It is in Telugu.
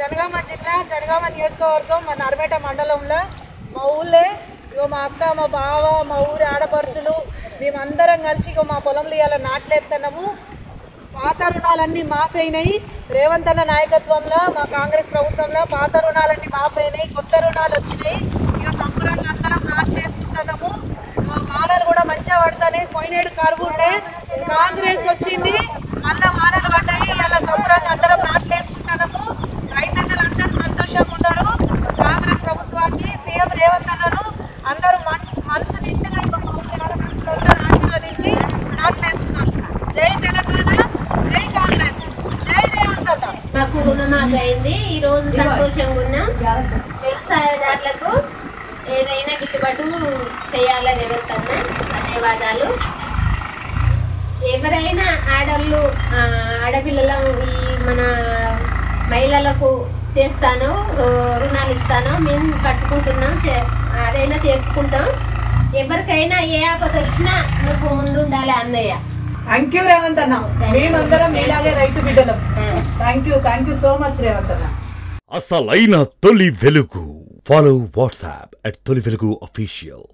జనగామ జిల్లా జనగామ నియోజకవర్గం మన నర్మేట మండలంలో మా ఊళ్ళే మా అక్క మా బావ మా ఊరి ఆడపడుచులు మేమందరం కలిసి మా పొలంలో ఇవాళ నాట్లేస్తున్నాము. పాత రుణాలన్నీ మాఫీ అయినాయి. రేవంత్ అన్న నాయకత్వంలో మా కాంగ్రెస్ ప్రభుత్వంలో పాత రుణాలన్నీ మాఫీ అయినాయి. కొత్త రుణాలు వచ్చినాయి. ఇక సంబరంగా అందరం నాటు చేసుకుంటున్నాము. వానలు కూడా మంచిగా పడతాయి. పోయినేడు కరువు ఉండే కాంగ్రెస్ వచ్చింది, మళ్ళీ వానలు పడ్డాయి. ఇలా సంబరంగా అందరం నాట్లు వేసుకుంటున్నాము. రైతన్నలు అందరూ సంతోషంగా ఉన్నారు. కాంగ్రెస్ ప్రభుత్వాన్ని సీఎం రేవంత్ అన్నను అందరూ మనసు నిండుగా ఆశీర్వదించి నాట్లు వేస్తున్నారు. జై తెలంగాణ, జై కాంగ్రెస్, జై రేవంత్ అన్న. మాకు రుణమాఫీ అయింది. ఈ రోజు సంతోషంగా ఉన్నాం. వ్యవసాయదారులకు ఏదైనా గిట్టుబాటు చేయాలని ఎదుగుతున్నా. ధన్యవాదాలు. ఎవరైనా ఆడపిల్లలు ఈ మన మహిళలకు చేస్తాను, రుణాలు ఇస్తాను, మేము కట్టుకుంటున్నాం, అదైనా చెప్పుకుంటాం. ఎవరికైనా ఏ ఆపద వచ్చినా నువ్వు ముందు ఉండాలి అన్నయ్య. థ్యాంక్ యూ రేవంత్ అన్న. మేమందరం మీలాగే రైతు బిడ్డలం. Thank you so much Revanth అన్న. అసలైన తొలి వెలుగు. ఫాలో వాట్సాప్ @తొలి వెలుగు official.